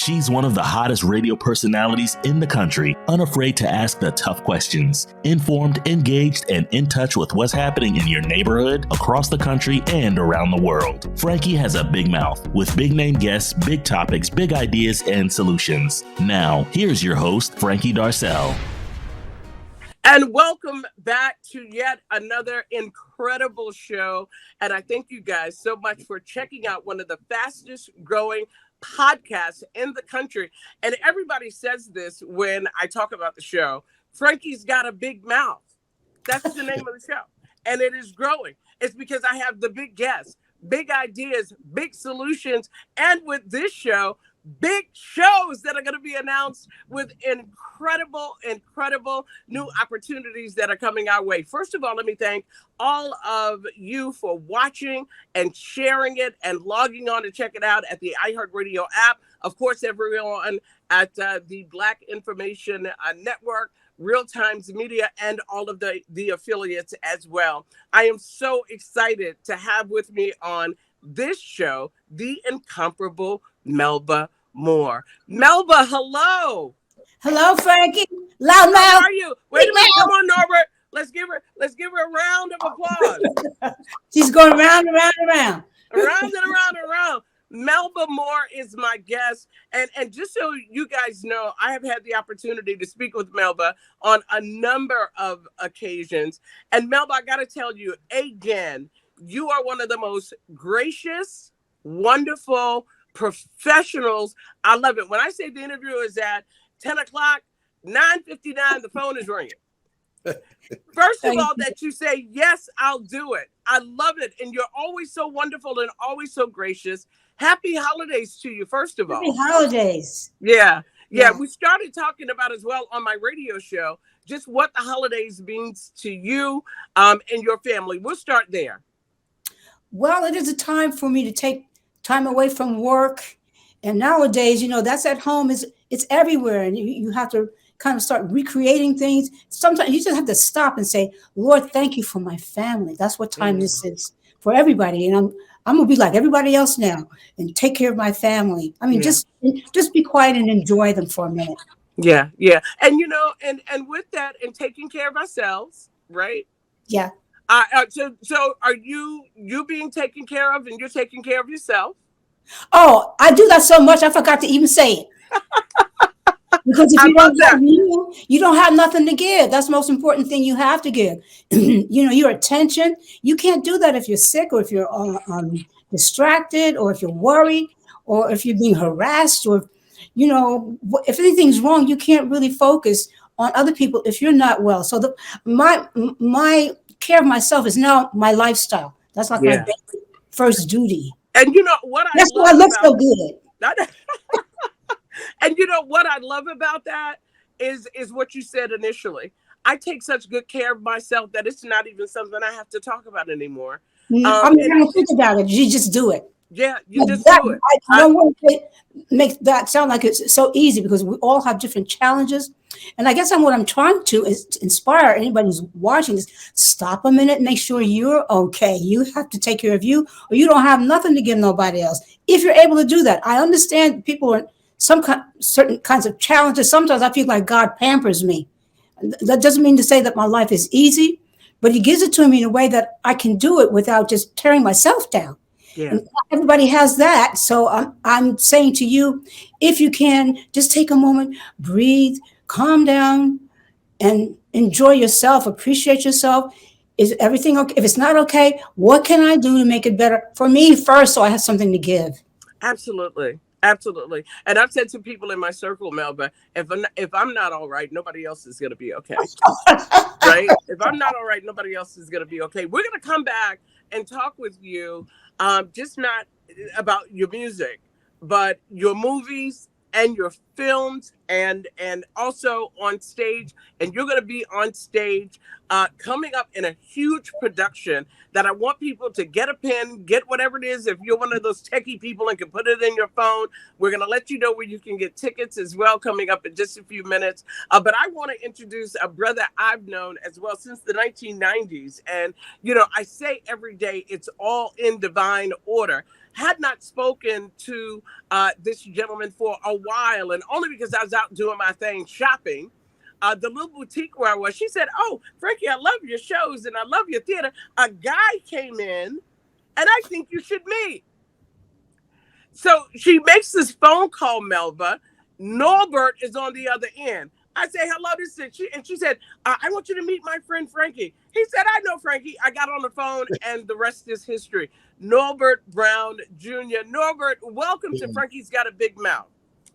She's one of the hottest radio personalities in the country, unafraid to ask the tough questions, informed, engaged, and in touch with what's happening in your neighborhood, across the country, and around the world. Frankie has a big mouth with big name guests, big topics, big ideas, and solutions. Now, here's your host, Frankie Darcell. And welcome back to yet another incredible show. And I thank you guys so much for checking out one of the fastest growing podcasts in the country. And everybody says this when I talk about the show. Frankie's got a big mouth. That's the name of the show. And it is growing. It's because I have the big guests, big ideas, big solutions. And with this show, big shows that are going to be announced with incredible new opportunities that are coming our way. First of all, let me thank all of you for watching and sharing it and logging on to check it out at the iHeartRadio app. Of course, everyone at the Black Information Network, Real Times Media, and all of the affiliates as well. I am so excited to have with me on this show the incomparable Melba Moore. Melba, hello. Hello, Frankie. Loud mouth. How are you? Wait a minute. Come on, Norbert. Let's give her a round of applause. She's going round and round and round. Around and around and around. Melba Moore is my guest. And just so you guys know, I have had the opportunity to speak with Melba on a number of occasions. And Melba, I got to tell you again, you are one of the most gracious, wonderful professionals. I love it. When I say the interview is at 10 o'clock, 9:59, the phone is ringing. First of all, that you say, yes, I'll do it. I love it. And you're always so wonderful and always so gracious. Happy holidays to you, first of all. Happy holidays. Yeah. We started talking about as well on my radio show, just what the holidays means to you and your family. We'll start there. Well, it is a time for me to take time away from work. And nowadays, that's at home. It's everywhere. And you have to kind of start recreating things. Sometimes you just have to stop and say, Lord, thank you for my family. That's what time this is for everybody. And I'm going to be like everybody else now and take care of my family. I mean, just be quiet and enjoy them for a minute. Yeah. And, and with that and taking care of ourselves, right? Yeah. So are you being taken care of and you're taking care of yourself? Oh, I do that so much. I forgot to even say it. Because if you don't have you don't have nothing to give. That's the most important thing you have to give. Your attention. You can't do that if you're sick or if you're distracted or if you're worried or if you're being harassed or, if anything's wrong, you can't really focus on other people if you're not well. So my care of myself is now my lifestyle. That's like my first duty. And you know what? That's why I look so good. And you know what I love about that is what you said initially. I take such good care of myself that it's not even something I have to talk about anymore. I'm not going to think about it. You just do it. Yeah, you just do it. I don't want to make that sound like it's so easy because we all have different challenges. And I guess what I'm trying to is to inspire anybody who's watching is stop a minute, make sure you're okay. You have to take care of you or you don't have nothing to give nobody else. If you're able to do that, I understand people are certain kinds of challenges. Sometimes I feel like God pampers me. That doesn't mean to say that my life is easy, but he gives it to me in a way that I can do it without just tearing myself down. Yeah. And everybody has that. So I'm saying to you, if you can, just take a moment, breathe, calm down, and enjoy yourself, appreciate yourself. Is everything okay? If it's not okay, what can I do to make it better for me first so I have something to give? Absolutely. And I've said to people in my circle, Melba, if I'm not all right, nobody else is going to be okay. Right? If I'm not all right, nobody else is going to be okay. We're going to come back and talk with you, just not about your music, but your movies and your films and also on stage. And you're going to be on stage coming up in a huge production that I want people to get a pen, get whatever it is. If you're one of those techie people and can put it in your phone, we're going to let you know where you can get tickets as well coming up in just a few minutes. But I want to introduce a brother I've known as well since the 1990s. And, I say every day it's all in divine order. had not spoken to this gentleman for a while, and only because I was out doing my thing shopping. The little boutique where I was, she said, "Oh, Frankie, I love your shows and I love your theater. A guy came in and I think you should meet." So she makes this phone call, Melba. Norbert is on the other end. I say, "Hello," and she said, "I want you to meet my friend Frankie." He said, "I know Frankie." I got on the phone and the rest is history. Nolbert Brown Jr. Norbert, welcome to Frankie's Got a Big Mouth.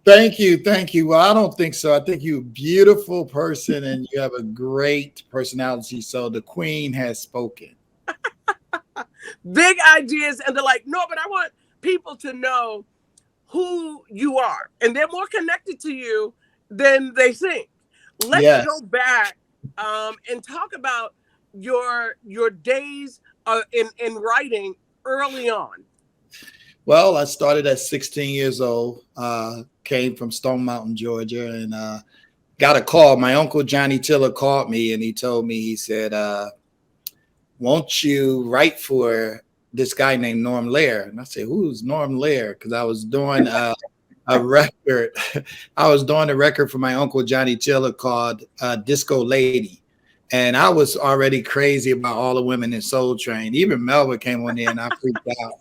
Thank you. Thank you. Well, I don't think so. I think you're a beautiful person and you have a great personality. So the queen has spoken. Big ideas. And they're like, "No, but I want people to know who you are." And they're more connected to you than they think. Let's go back and talk about your days in writing early on. Well, I started at 16 years old, came from Stone Mountain, Georgia, and got a call. My uncle Johnny Tiller called me and he told me, he said, "Won't you write for this guy named Norm Lair?" And I said, "Who's Norm Lair?" Because I was doing a record. I was doing a record for my uncle Johnny Tiller called Disco Lady. And I was already crazy about all the women in Soul Train. Even Melba came on there and I freaked out.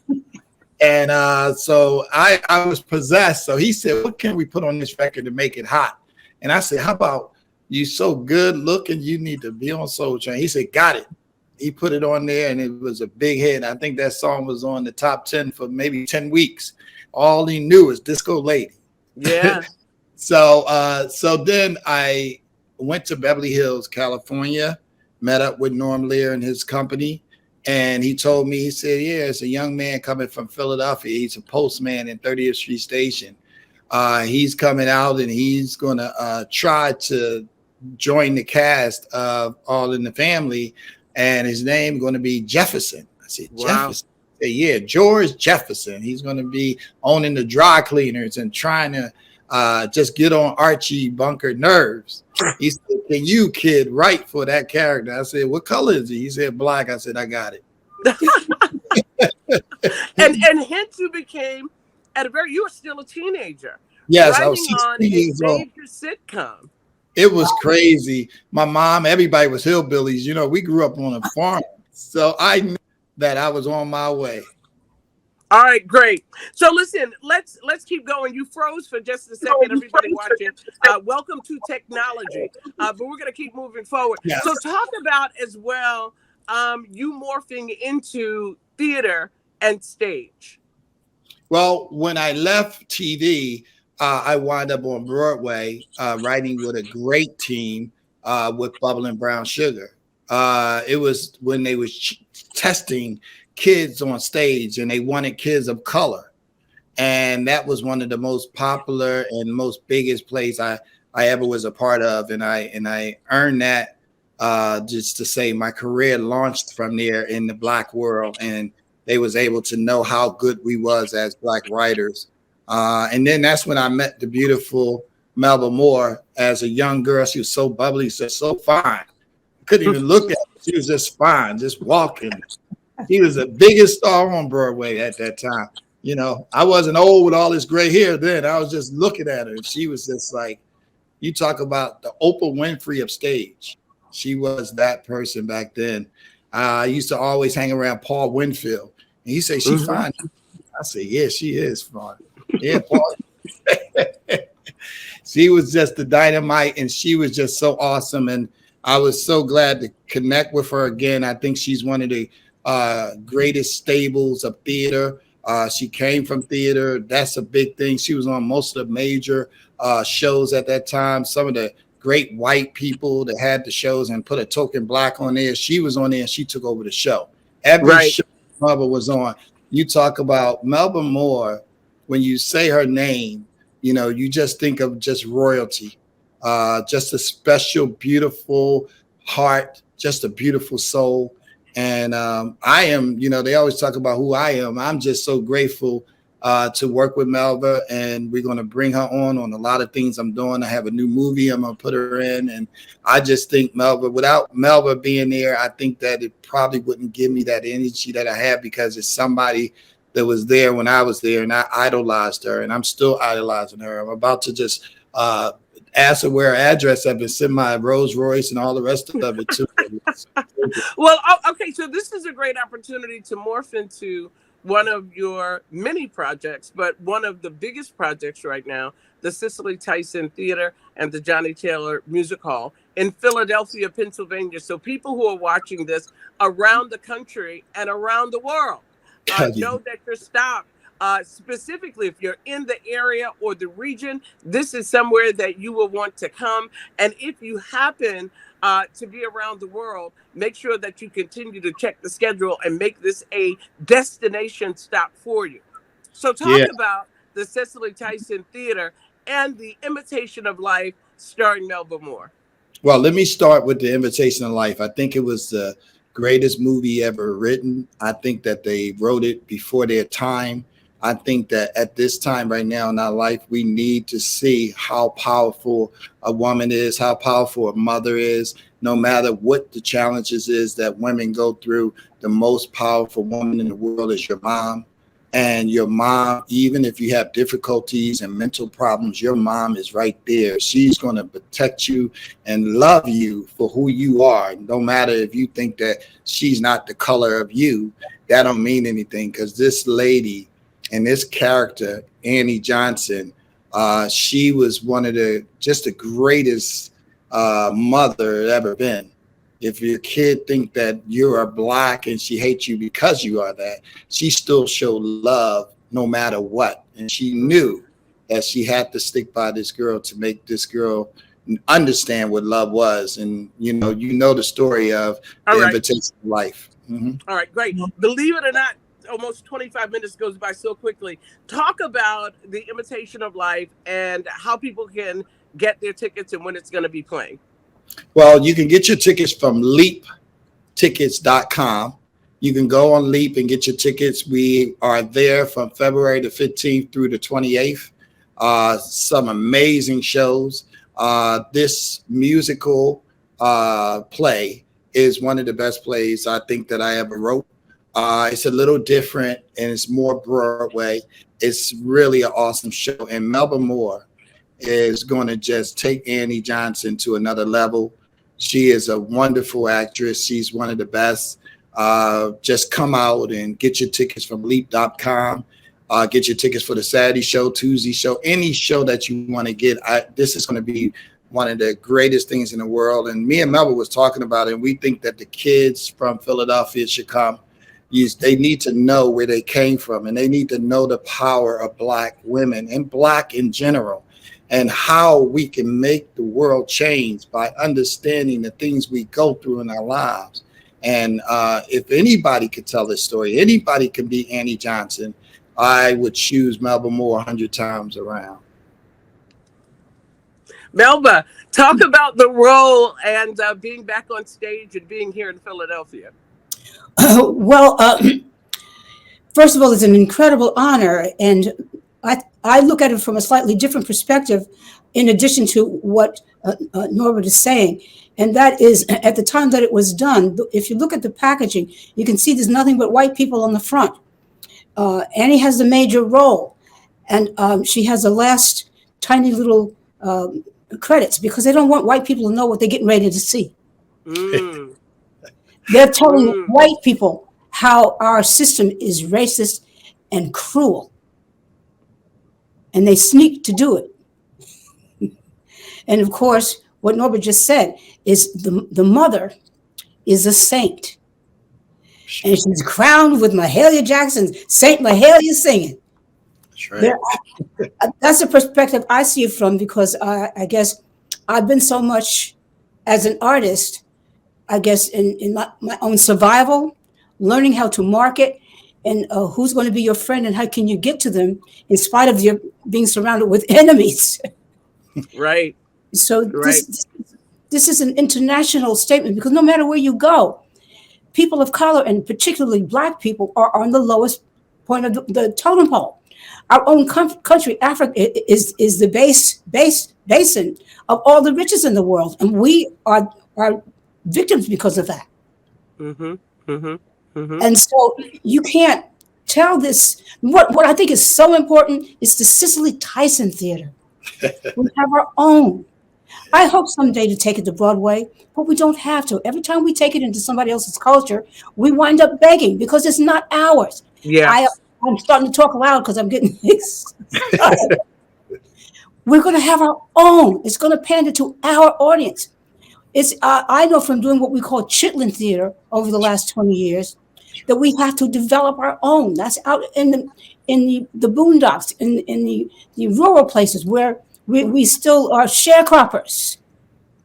And so I was possessed. So he said, "What can we put on this record to make it hot?" And I said, "How about you so good looking, you need to be on Soul Train?" He said, "Got it." He put it on there and it was a big hit. I think that song was on the top 10 for maybe 10 weeks. All he knew was Disco Lady. Yeah. So then I went to Beverly Hills, California, met up with Norm Lear and his company. And he told me, he said, "Yeah, it's a young man coming from Philadelphia. He's a postman in 30th Street Station. He's coming out and he's going to try to join the cast of All in the Family. And his name going to be Jefferson." I said, "Wow. Jefferson?" He said, "Yeah, George Jefferson. He's going to be owning the dry cleaners and trying to just get on Archie Bunker nerves." He said, "Can you, kid, write for that character?" I said, "What color is he?" He said, "Black." I said, "I got it." and hence you became you were still a teenager. Yes, I was 16 years old. Major sitcom. It was crazy. My mom, everybody was hillbillies. You know, we grew up on a farm. So I knew that I was on my way. All right, great. So listen, let's keep going. You froze for just a second, everybody watching. Welcome to technology. But we're going to keep moving forward. Yes. So talk about as well, you morphing into theater and stage. Well, when I left TV, I wound up on Broadway, writing with a great team with Bubble and Brown Sugar. It was when they was testing kids on stage and they wanted kids of color. And that was one of the most popular and most biggest plays I ever was a part of. And I earned that, just to say my career launched from there in the Black world. And they was able to know how good we was as Black writers. And then that's when I met the beautiful Melba Moore as a young girl. She was so bubbly, so fine. Couldn't even look at her. She was just fine, just walking. She was the biggest star on Broadway at that time. You know, I wasn't old with all this gray hair then. I was just looking at her. And she was just like, you talk about the Oprah Winfrey of stage. She was that person back then. I used to always hang around Paul Winfield. And he said, "She's fine." I said, "Yeah, she is fine." Yeah, Paul. She was just the dynamite and she was just so awesome. And I was so glad to connect with her again. I think she's one of the greatest stables of theater. She came from theater. That's a big thing. She was on most of the major shows at that time. Some of the great white people that had the shows and put a token Black on there. She was on there and she took over the show. Every show Melba was on. You talk about Melba Moore, when you say her name, you know, you just think of just royalty, just a special, beautiful heart, just a beautiful soul. And I am, you know, they always talk about who I am. I'm just so grateful to work with Melba, and we're going to bring her on a lot of things I'm doing. I have a new movie I'm going to put her in. And I just think Melba, without Melba being there, I think that it probably wouldn't give me that energy that I have, because it's somebody that was there when I was there, and I idolized her, and I'm still idolizing her. I'm about to just ask her where her address is and send my Rolls Royce and all the rest of it too. Well, okay, so this is a great opportunity to morph into one of your many projects, but one of the biggest projects right now, the Cicely Tyson Theater and the Johnny Taylor Music Hall in Philadelphia, Pennsylvania. So people who are watching this around the country and around the world know that you're stopped. Specifically, if you're in the area or the region, this is somewhere that you will want to come. And if you happen to be around the world, make sure that you continue to check the schedule and make this a destination stop for you. So talk about the Cicely Tyson Theater and the Imitation of Life starring Melba Moore. Well, let me start with the Imitation of Life. I think it was the greatest movie ever written. I think that they wrote it before their time. I think that at this time right now in our life, we need to see how powerful a woman is, how powerful a mother is, no matter what the challenges is that women go through. The most powerful woman in the world is your mom. And your mom, even if you have difficulties and mental problems, your mom is right there. She's going to protect you and love you for who you are. No matter if you think that she's not the color of you, that don't mean anything, because this lady and this character, Annie Johnson, she was one of the greatest mother ever been. If your kid think that you are Black and she hates you because you are that, she still showed love no matter what. And she knew that she had to stick by this girl to make this girl understand what love was. And you know the story of the Invitation of Life. Mm-hmm. All right, great. Believe it or not, almost 25 minutes goes by so quickly. Talk about the Imitation of Life and how people can get their tickets and when it's going to be playing. Well, you can get your tickets from leaptickets.com. You can go on Leap and get your tickets. We are there from February the 15th through the 28th. Some amazing shows. This musical play is one of the best plays I think that I ever wrote. It's a little different and it's more Broadway. It's really an awesome show. And Melba Moore is going to just take Annie Johnson to another level. She is a wonderful actress. She's one of the best. Just come out and get your tickets from leap.com. Get your tickets for the Saturday show, Tuesday show, any show that you want to get. This is going to be one of the greatest things in the world. And me and Melba was talking about it, and we think that the kids from Philadelphia should come. They need to know where they came from, and they need to know the power of Black women and Black in general, and how we can make the world change by understanding the things we go through in our lives. And if anybody could tell this story, anybody can be Annie Johnson, I would choose Melba Moore 100 times around. Melba, talk about the role and being back on stage and being here in Philadelphia. Well, first of all, it's an incredible honor, and I look at it from a slightly different perspective, in addition to what Norbert is saying, and that is, at the time that it was done, if you look at the packaging, you can see there's nothing but white people on the front. Annie has the major role, and she has the last tiny little credits, because they don't want white people to know what they're getting ready to see. They're telling white people how our system is racist and cruel. And they sneak to do it. And of course, what Norbert just said is the mother is a saint. And she's crowned with Mahalia Jackson's Saint Mahalia singing. That's right. That's the perspective I see it from, because I guess I've been so much as an artist, I guess, in my own survival, learning how to market and who's going to be your friend and how can you get to them in spite of your being surrounded with enemies. Right. So this is an international statement, because no matter where you go, people of color, and particularly Black people, are on the lowest point of the totem pole. Our own country, Africa, is the basin of all the riches in the world, and we are victims because of that. And so you can't tell this. What I think is so important is the Cicely Tyson Theater. We have our own. I hope someday to take it to Broadway, but we don't have to. Every time we take it into somebody else's culture, we wind up begging because it's not ours. Yeah. I'm starting to talk loud because I'm getting excited. We're going to have our own. It's going to pander to our audience. I know from doing what we call Chitlin Theater over the last 20 years that we have to develop our own. That's out in the boondocks, in the rural places where we still are sharecroppers.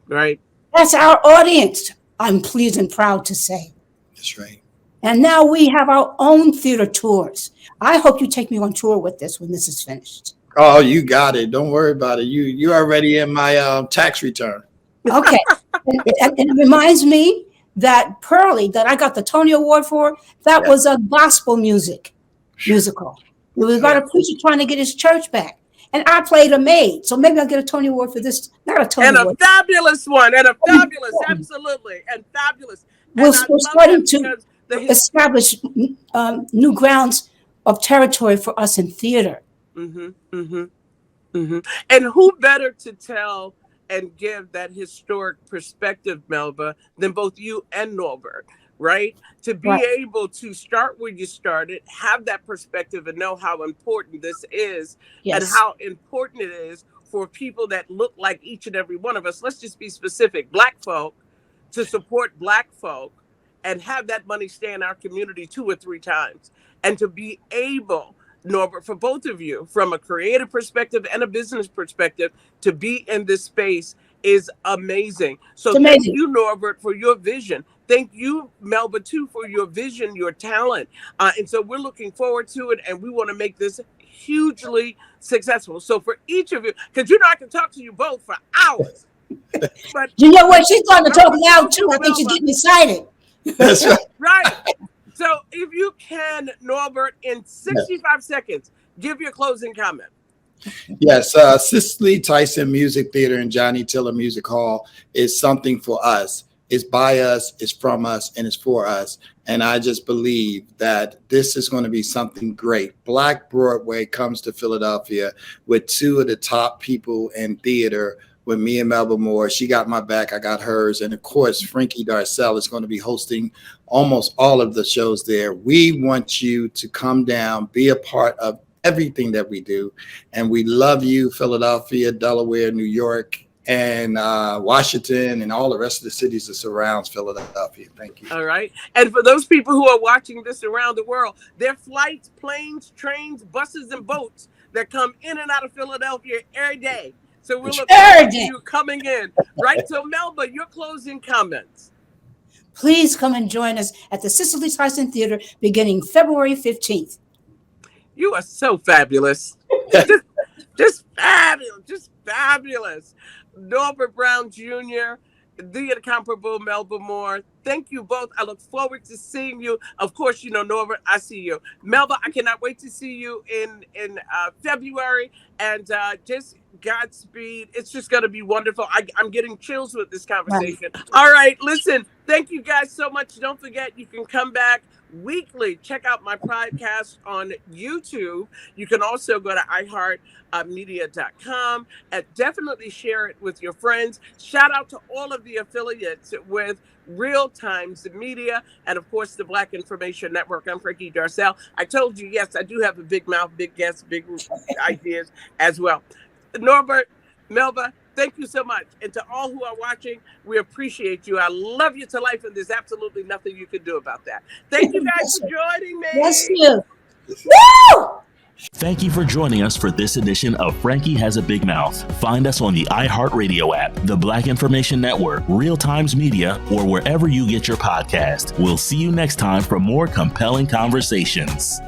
Right. That's our audience, I'm pleased and proud to say. That's right. And now we have our own theater tours. I hope you take me on tour with this when this is finished. Oh, you got it. Don't worry about it. You're already in my tax return. Okay. and it reminds me that Pearly, that I got the Tony Award for, that was a gospel musical. It was about a preacher trying to get his church back. And I played a maid. So maybe I'll get a Tony Award for this. Not a Tony Award. And a fabulous one. And a fabulous, absolutely. And fabulous. We're starting to establish new grounds of territory for us in theater. And who better to tell and give that historic perspective, Melba, than both you and Norbert, right? To be able to start where you started, have that perspective and know how important this is and how important it is for people that look like each and every one of us. Let's just be specific. Black folk, to support Black folk and have that money stay in our community 2 or 3 times. And to be able, Norbert, for both of you, from a creative perspective and a business perspective, to be in this space is amazing. So thank you, Norbert, for your vision. Thank you, Melba, too, for your vision, your talent. And so we're looking forward to it, and we want to make this hugely successful. So for each of you, because I can talk to you both for hours. But you know what? She's starting to talk loud, too. I think she's getting excited. That's right. Right. So if you can, Norbert, in 65 seconds, give your closing comment. Yes, Cicely Tyson Music Theater and Johnny Tiller Music Hall is something for us. It's by us, it's from us, and it's for us. And I just believe that this is going to be something great. Black Broadway comes to Philadelphia with 2 of the top people in theater, with me and Melba Moore. She got my back, I got hers. And of course, Frankie Darcell is going to be hosting almost all of the shows there. We want you to come down, be a part of everything that we do. And we love you, Philadelphia, Delaware, New York, and Washington, and all the rest of the cities that surrounds Philadelphia. Thank you. All right. And for those people who are watching this around the world, there are flights, planes, trains, buses, and boats that come in and out of Philadelphia every day. So we're looking forward to you coming in. Right. So Melba, your closing comments. Please come and join us at the Cicely Tyson Theater beginning February 15th. You are so fabulous. just fabulous. Just fabulous. Nolbert Brown Jr., the incomparable Melba Moore. Thank you both. I look forward to seeing you. Of course, Norbert, I see you. Melba, I cannot wait to see you in February. And just Godspeed. It's just going to be wonderful. I'm getting chills with this conversation. Right. All right. Listen, thank you guys so much. Don't forget, you can come back weekly. Check out my podcast on YouTube. You can also go to iHeartMedia.com and definitely share it with your friends. Shout out to all of the affiliates with Real Times Media and, of course, the Black Information Network. I'm Frankie Darcell. I told you, yes, I do have a big mouth, big guests, big ideas as well. Norbert, Melba, thank you so much. And to all who are watching, we appreciate you. I love you to life, and there's absolutely nothing you can do about that. Thank you guys for joining me. Yes, you. Woo! Thank you for joining us for this edition of Frankie Has a Big Mouth. Find us on the iHeartRadio app, the Black Information Network, Real Times Media, or wherever you get your podcast. We'll see you next time for more compelling conversations.